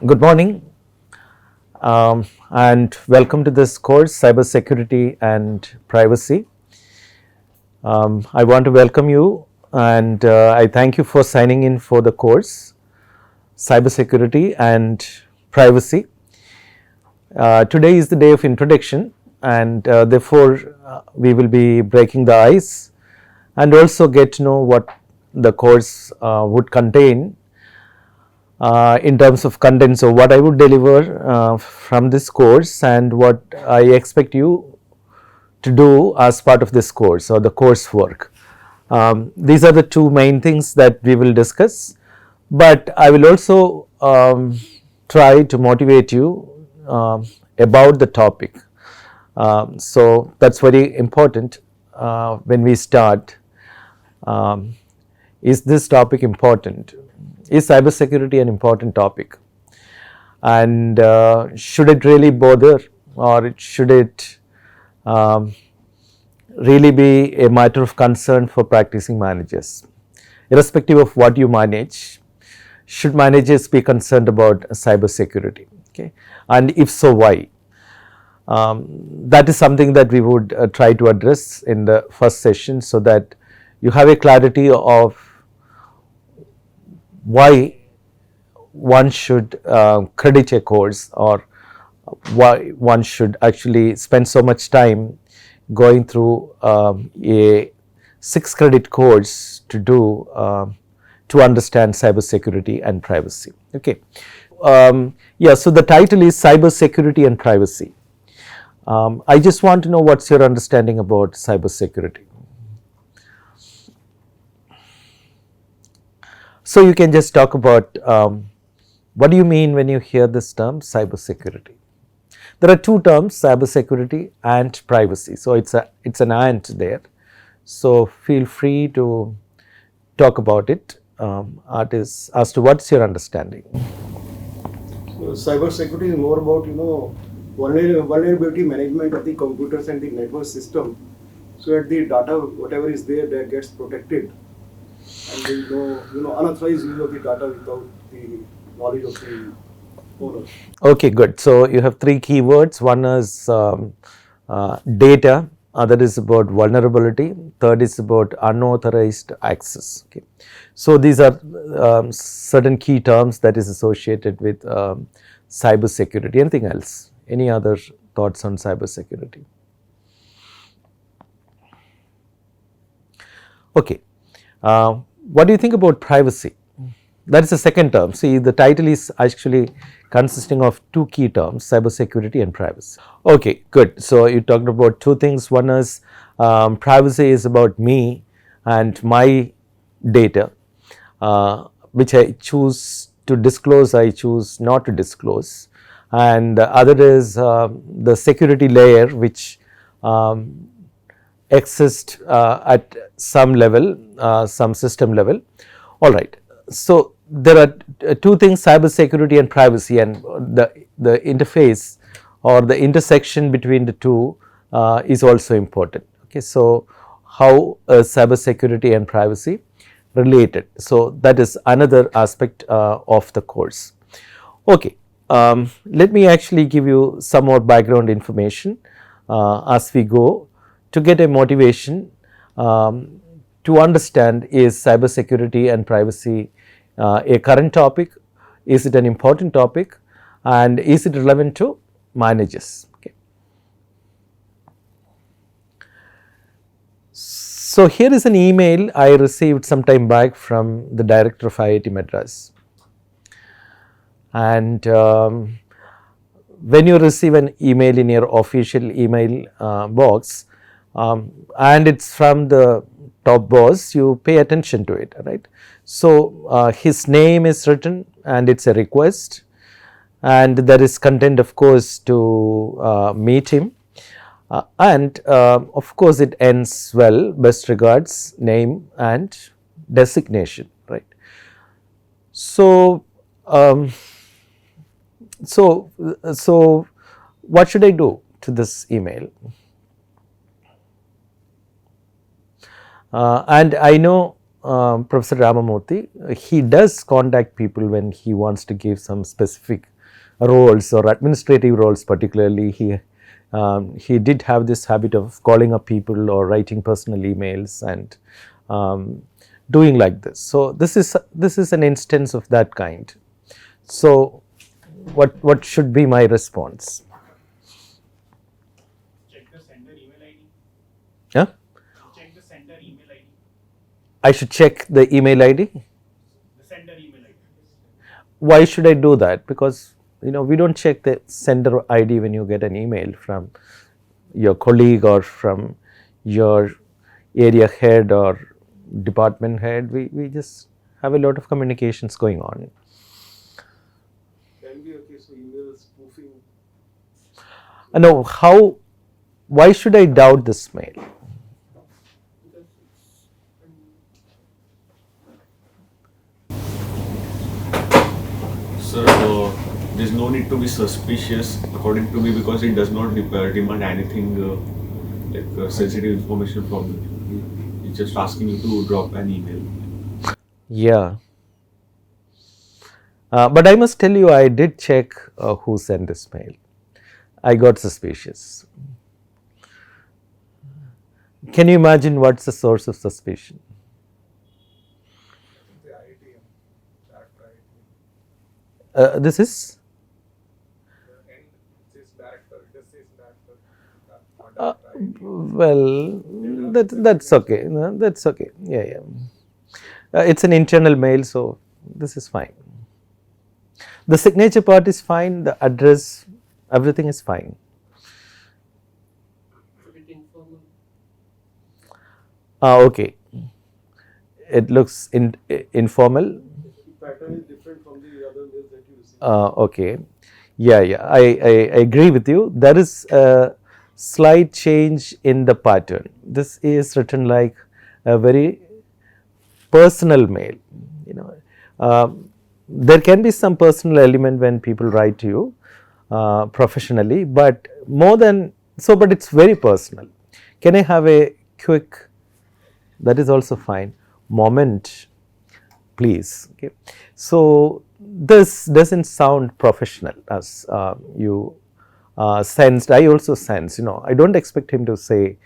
Good morning and welcome to this course, Cybersecurity and Privacy. I want to welcome you and I thank you for signing in for the course, Cybersecurity and Privacy. Today is the day of introduction and therefore we will be breaking the ice and also get to know what the course would contain in terms of content. So, what I would deliver from this course and what I expect you to do as part of this course or the coursework. These are the two main things that we will discuss, but I will also try to motivate you about the topic. So, that is very important when we start. Is this topic important? Is cybersecurity an important topic? And should it really bother, or should it really be a matter of concern for practicing managers? Irrespective of what you manage, should managers be concerned about cybersecurity? Okay, and if so, why? That is something that we would try to address in the first session, so that you have a clarity of why one should credit a course, or why one should actually spend so much time going through a 6-credit course to do to understand cybersecurity and privacy. Okay, yeah. So the title is Cybersecurity and Privacy. I just want to know what's your understanding about cybersecurity. So you can just talk about what do you mean when you hear this term cybersecurity. There are two terms, cybersecurity and privacy. So it's an and there. So feel free to talk about it as to what's your understanding. So cybersecurity is more about vulnerability management of the computers and the network system, so that the data whatever is there that gets protected, and there is no unauthorized use of the data without the knowledge of the owner. Okay, good. So you have three keywords. One is data, other is about vulnerability, third is about unauthorized access. Okay, so these are certain key terms that is associated with cybersecurity. Anything else? Any other thoughts on cybersecurity? Okay, what do you think about privacy? That is the second term. See, the title is actually consisting of two key terms, cybersecurity and privacy. Okay, good. So you talked about two things. One is privacy is about me and my data, which I choose to disclose, I choose not to disclose. And the other is the security layer, which exists at some level, some system level. All right. So there are two things, cybersecurity and privacy, and the interface or the intersection between the two is also important. Okay, so how cybersecurity and privacy related? So that is another aspect of the course. Okay, let me actually give you some more background information as we go to get a motivation to understand, is cybersecurity and privacy a current topic, is it an important topic, and is it relevant to managers. Okay. So here is an email I received some time back from the director of IIT Madras, and when you receive an email in your official email box and it's from the top boss, you pay attention to it, right? So his name is written and it's a request, and there is content, of course, to meet him, and of course it ends well, best regards, name and designation, right? So so what should I do to this email? And I know Professor Ramamurthy, he does contact people when he wants to give some specific roles or administrative roles particularly, he did have this habit of calling up people or writing personal emails and doing like this. So this is an instance of that kind. So what should be my response? Check the sender email ID. Yeah? Check the sender email ID. I should check the email ID. The sender email ID. Why should I do that? Because we don't check the sender ID when you get an email from your colleague or from your area head or department head. We just have a lot of communications going on. Can be a case of email spoofing. No, why should I doubt this mail? Sir, there's no need to be suspicious according to me because it does not demand anything like sensitive information from you. It's just asking you to drop an email. Yeah. But I must tell you, I did check who sent this mail. I got suspicious. Can you imagine what's the source of suspicion? The ITM, that ITM. This is? And this director, this is director. Well, that's okay. No, that's okay. Yeah. It's an internal mail, so this is fine. The signature part is fine. The address, everything is fine. It's a bit informal. Okay. It looks informal. The pattern is different from the other mails that you receive. Okay. Yeah. I agree with you. There is a slight change in the pattern. This is written like a very personal mail. There can be some personal element when people write to you professionally, but more than so, but it's very personal. Can I have a quick, that is also fine, moment, please. Okay. So this doesn't sound professional as you sensed. I also sense, I don't expect him to say,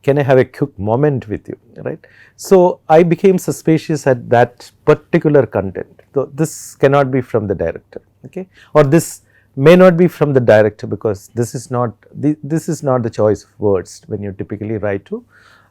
can I have a quick moment with you, right? So I became suspicious at that particular content. So this cannot be from the director, okay? Or this may not be from the director because this is not the choice of words when you typically write to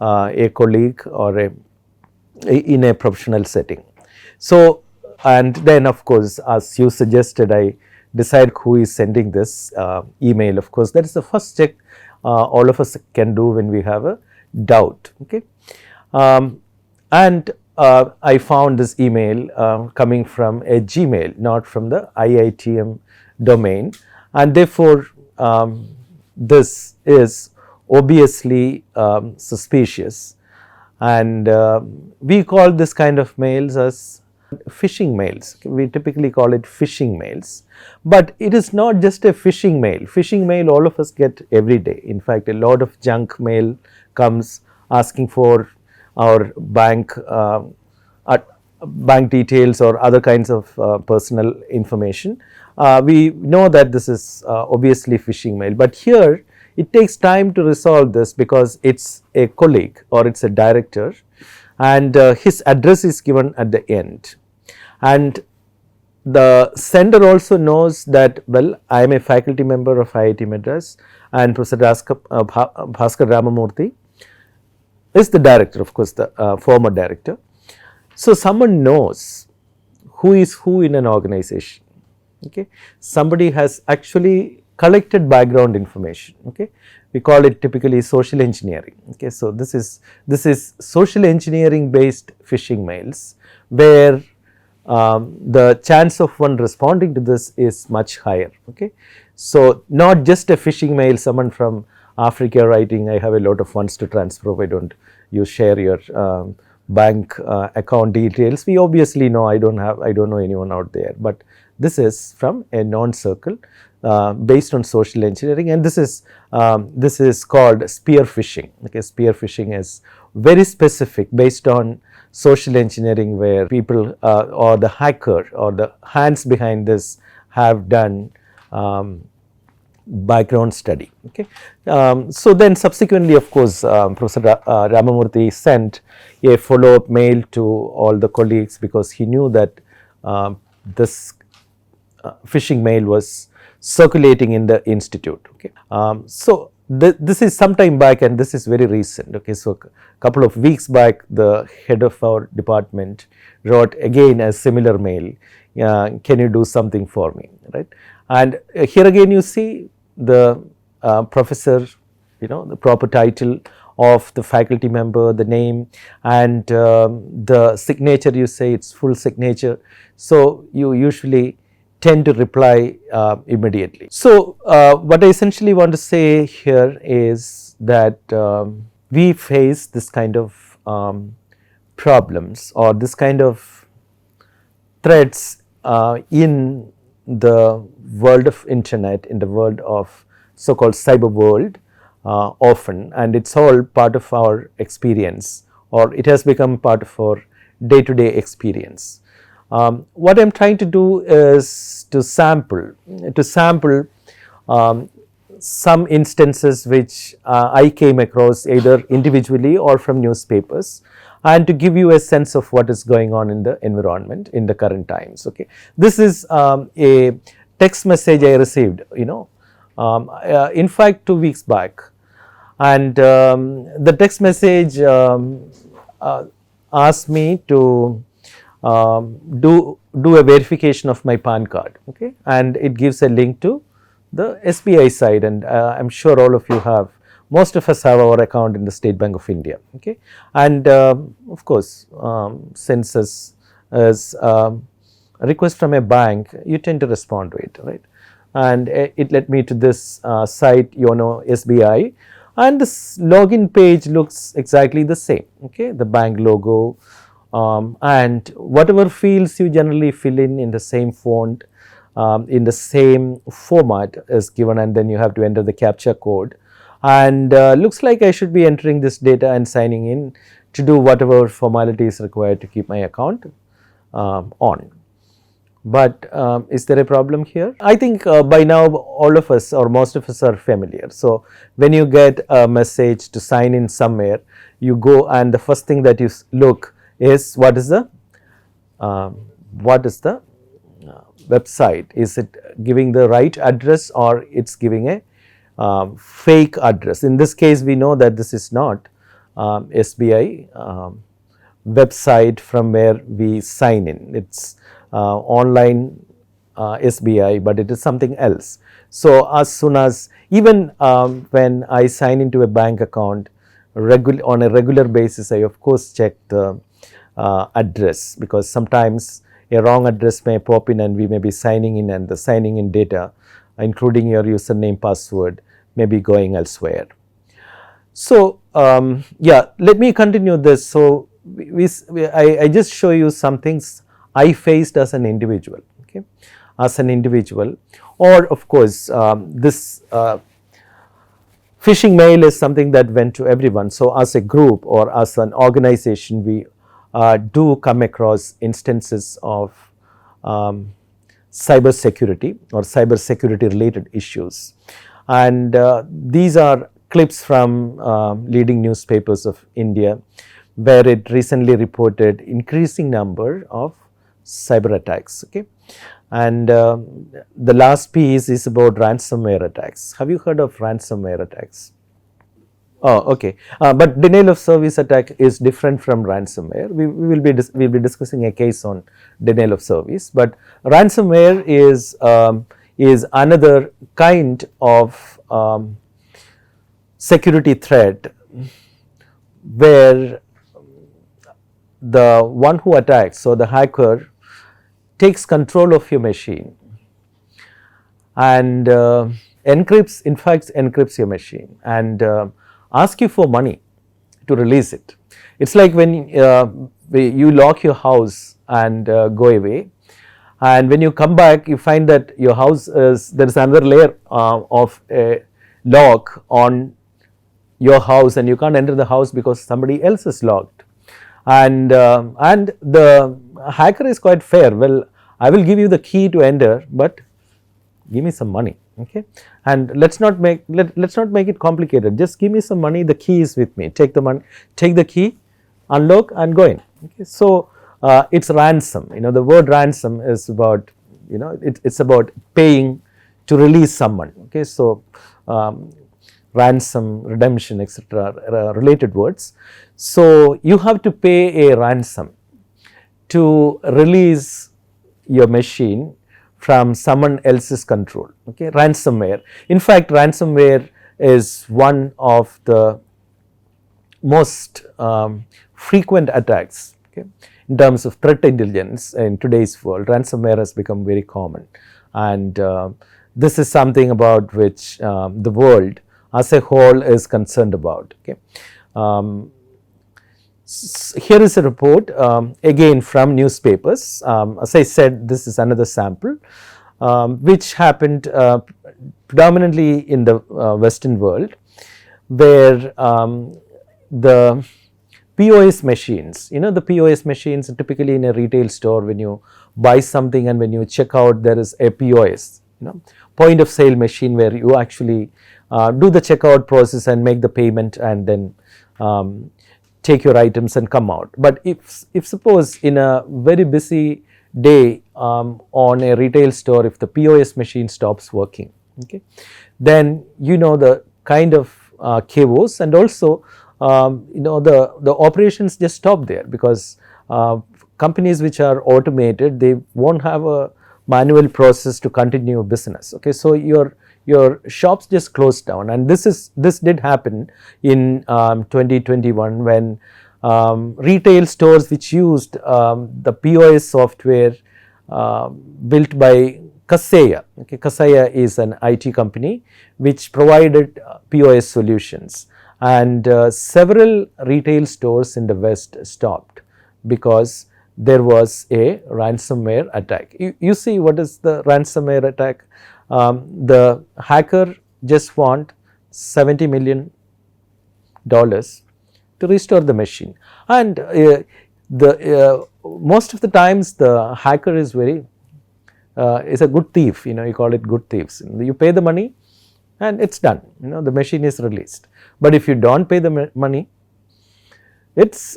a colleague or in a professional setting. So, and then of course, as you suggested, I decide who is sending this email. Of course, that is the first check all of us can do when we have a doubt. Okay, and I found this email coming from a Gmail, not from the IITM domain, and therefore this is obviously suspicious, and we call this kind of mails as phishing mails. We typically call it phishing mails, but it is not just a phishing mail. Phishing mail all of us get every day. In fact, a lot of junk mail comes asking for our bank details or other kinds of personal information. We know that this is obviously phishing mail, but here it takes time to resolve this because it's a colleague or it's a director, and his address is given at the end, and the sender also knows that, well, I am a faculty member of IIT Madras and Professor Bhaskar Ramamurthy is the director, of course, the former director. So someone knows who is who in an organization. Okay, somebody has actually collected background information. Okay, we call it typically social engineering. Okay, so this is social engineering based phishing mails where the chance of one responding to this is much higher. Okay, so not just a phishing mail, someone from Africa writing, I have a lot of funds to transfer, why don't you share your bank account details. We obviously know I don't know anyone out there, but this is from a known circle based on social engineering, and this is called spear phishing. Okay, spear phishing is very specific based on social engineering, where people or the hacker or the hands behind this have done background study. Okay. So then subsequently, of course, Professor Ramamurthy sent a follow-up mail to all the colleagues, because he knew that this phishing mail was circulating in the institute. Okay. So this is some time back, and this is very recent. Okay. So couple of weeks back, the head of our department wrote again a similar mail. Can you do something for me, right? And here again you see the professor, the proper title of the faculty member, the name, and the signature, you say it's full signature. So you usually tend to reply immediately. So what I essentially want to say here is that we face this kind of problems, or this kind of threats in the world of internet, in the world of so-called cyber world often, and it's all part of our experience, or it has become part of our day-to-day experience. What I'm trying to do is to sample some instances which I came across either individually or from newspapers, and to give you a sense of what is going on in the environment in the current times. Okay. This is a text message I received, in fact 2 weeks back, and the text message asked me to do a verification of my PAN card. Okay. And it gives a link to the SBI side, and I'm sure all of you have. Most of us have our account in the State Bank of India. Okay. And of course, since as a request from a bank, you tend to respond to it, right? And it led me to this site, SBI, and this login page looks exactly the same. Okay. The bank logo, and whatever fields you generally fill in the same font, in the same format is given, and then you have to enter the CAPTCHA code, and looks like I should be entering this data and signing in to do whatever formality is required to keep my account on. But is there a problem here? I think by now all of us, or most of us, are familiar. So when you get a message to sign in somewhere, you go, and the first thing that you look is what is the website. Is it giving the right address, or it's giving a fake address? In this case, we know that this is not SBI website from where we sign in. It's online SBI, but it is something else. So as soon as, even when I sign into a bank account on a regular basis, I of course check the address, because sometimes a wrong address may pop in and we may be signing in, and the signing in data, including your username, password, may be going elsewhere. So yeah, let me continue this. So I just show you some things I faced as an individual. Okay, as an individual, or of course this phishing mail is something that went to everyone. So as a group or as an organization, we do come across instances of cybersecurity or cybersecurity related issues, and these are clips from leading newspapers of India, where it recently reported increasing number of cyber attacks. Okay, and the last piece is about ransomware attacks. Have you heard of ransomware attacks? Oh, okay. But denial of service attack is different from ransomware. We'll be discussing a case on denial of service. But ransomware is another kind of security threat, where the one who attacks, so the hacker, takes control of your machine and encrypts your machine, and ask you for money to release it. It's like when you lock your house and go away, and when you come back, you find that your house there is another layer of a lock on your house, and you can't enter the house because somebody else is locked. And the hacker is quite fair. Well, I will give you the key to enter, but give me some money, okay, and let's not make it complicated, just give me some money, the key is with me, take the money, take the key, unlock and go in, okay. So it's ransom, the word ransom is about, it's about paying to release someone, okay. So ransom, redemption, etc., related words. So you have to pay a ransom to release your machine from someone else's control, okay. Ransomware, in fact ransomware is one of the most frequent attacks, okay. In terms of threat intelligence in today's world, ransomware has become very common, and this is something about which the world as a whole is concerned about, okay. Here is a report again from newspapers. As I said, this is another sample which happened predominantly in the Western world, where the POS machines, the POS machines typically in a retail store, when you buy something and when you check out, there is a POS, point of sale machine, where you actually do the checkout process and make the payment and then take your items and come out. But if suppose in a very busy day on a retail store, if the POS machine stops working, okay, then the kind of chaos, and also the operations just stop there, because companies which are automated, they won't have a manual process to continue business, okay. So your shops just closed down, and this did happen in 2021, when retail stores which used the POS software built by Kaseya, okay. Kaseya is an IT company which provided POS solutions, and several retail stores in the West stopped because there was a ransomware attack. You see what is the ransomware attack? The hacker just want $70 million to restore the machine, and most of the times the hacker is is a good thief, you call it good thieves. You pay the money and it's done, the machine is released. But if you don't pay the money, it's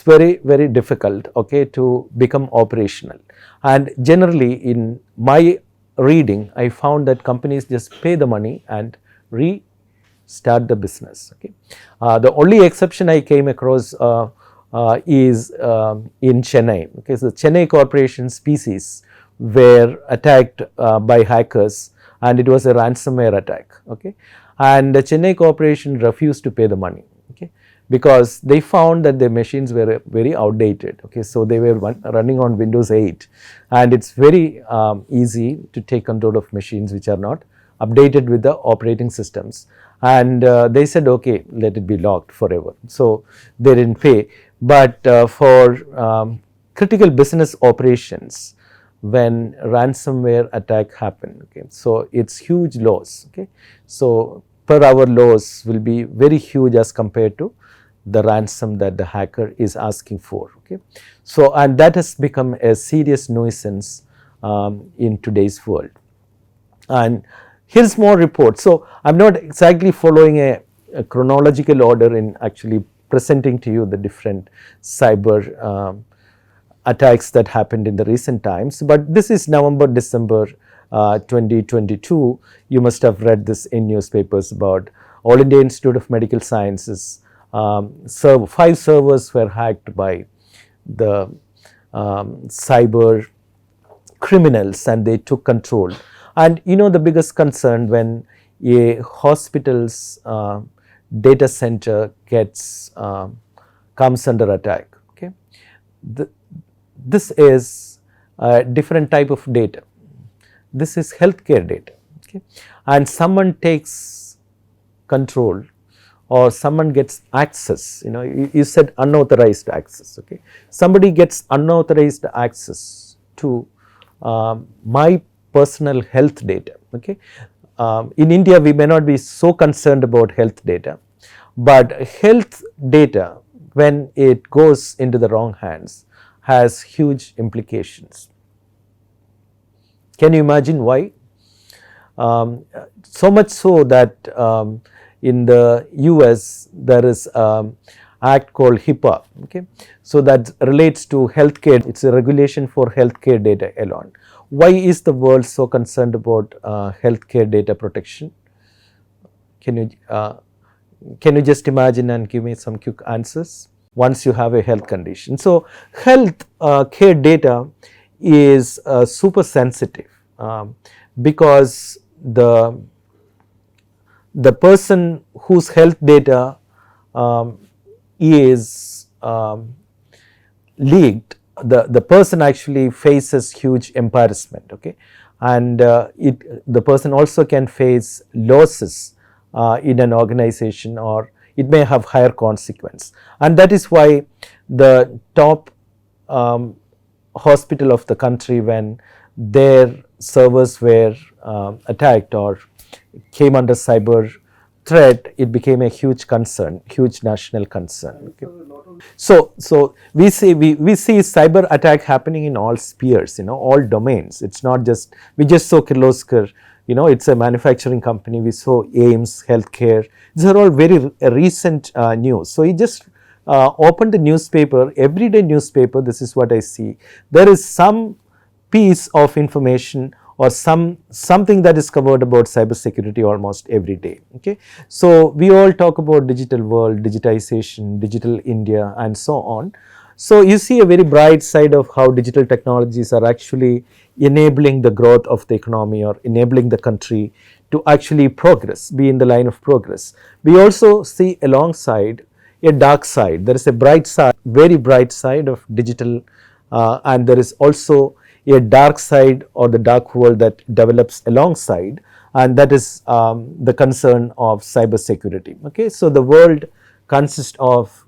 very, very difficult, okay, to become operational. And generally in my reading, I found that companies just pay the money and restart the business, okay. The only exception I came across is in Chennai, okay. So Chennai Corporation's PCs were attacked by hackers, and it was a ransomware attack, okay. And the Chennai Corporation refused to pay the money, okay, because they found that their machines were very outdated, okay. So they were running on Windows 8, and it's very easy to take control of machines which are not updated with the operating systems, and they said, okay, let it be locked forever. So they didn't pay. But for critical business operations, when ransomware attack happen, okay, so it's huge loss, okay. So per hour loss will be very huge as compared to the ransom that the hacker is asking for, okay. So and that has become a serious nuisance in today's world. And here's more reports. So I'm not exactly following a chronological order in actually presenting to you the different cyber attacks that happened in the recent times, but this is November, December 2022. You must have read this in newspapers about All India Institute of Medical Sciences. 5 servers were hacked by the cyber criminals, and they took control. And the biggest concern when a hospital's data center comes under attack, okay. This is a different type of data. This is healthcare data, okay, and someone takes control or someone gets access, you said unauthorized access, okay. Somebody gets unauthorized access to my personal health data, okay. In India, we may not be so concerned about health data, but health data, when it goes into the wrong hands, has huge implications. Can you imagine why? So much so that in the US there is act called HIPAA. Okay, so that relates to healthcare. It's a regulation for healthcare data alone. Why is the world so concerned about healthcare data protection? Can you just imagine and give me some quick answers? Once you have a health condition, so health care data is super sensitive because the person whose health data is leaked, the person actually faces huge embarrassment, okay, and the person also can face losses in an organization, or it may have higher consequence, and that is why the top hospital of the country, when their servers were attacked or came under cyber threat, it became a huge concern, huge national concern. Okay. So we see cyber attack happening in all spheres, all domains. It's not just, we just saw Kirloskar, it's a manufacturing company. We saw AIMS, healthcare. These are all very recent news. So you just open the newspaper, everyday newspaper, this is what I see. There is some piece of information or something that is covered about cybersecurity almost every day. Okay, so we all talk about digital world, digitization, digital India, and so on. So you see a very bright side of how digital technologies are actually enabling the growth of the economy or enabling the country to actually progress, be in the line of progress. We also see alongside a dark side. There is a bright side, very bright side of digital, and there is also a dark side or the dark world that develops alongside, and that is the concern of cybersecurity. Okay, so the world consists of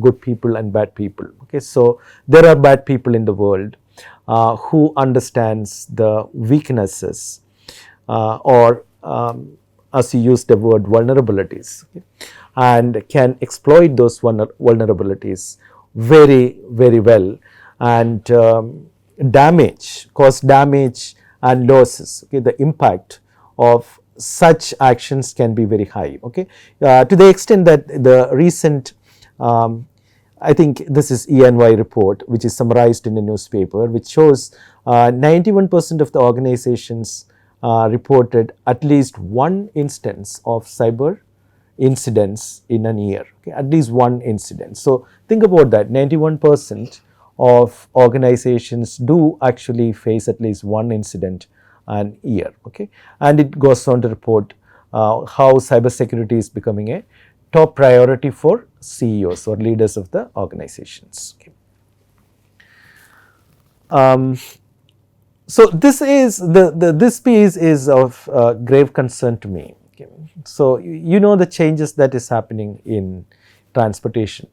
good people and bad people. Okay, so there are bad people in the world who understands the weaknesses or as you use the word vulnerabilities, okay, and can exploit those vulnerabilities very, very well, and cause damage and losses. Okay, the impact of such actions can be very high. Okay, to the extent that the recent, I think this is E&Y report, which is summarized in a newspaper, which shows 91% of the organizations reported at least one instance of cyber incidents in an year. Okay, at least one incident. So think about that, 91% of organizations do actually face at least one incident an year. Okay, and it goes on to report how cybersecurity is becoming a top priority for CEOs or leaders of the organizations. Okay. So this is this piece is of grave concern to me. Okay. So you know the changes that is happening in transportation.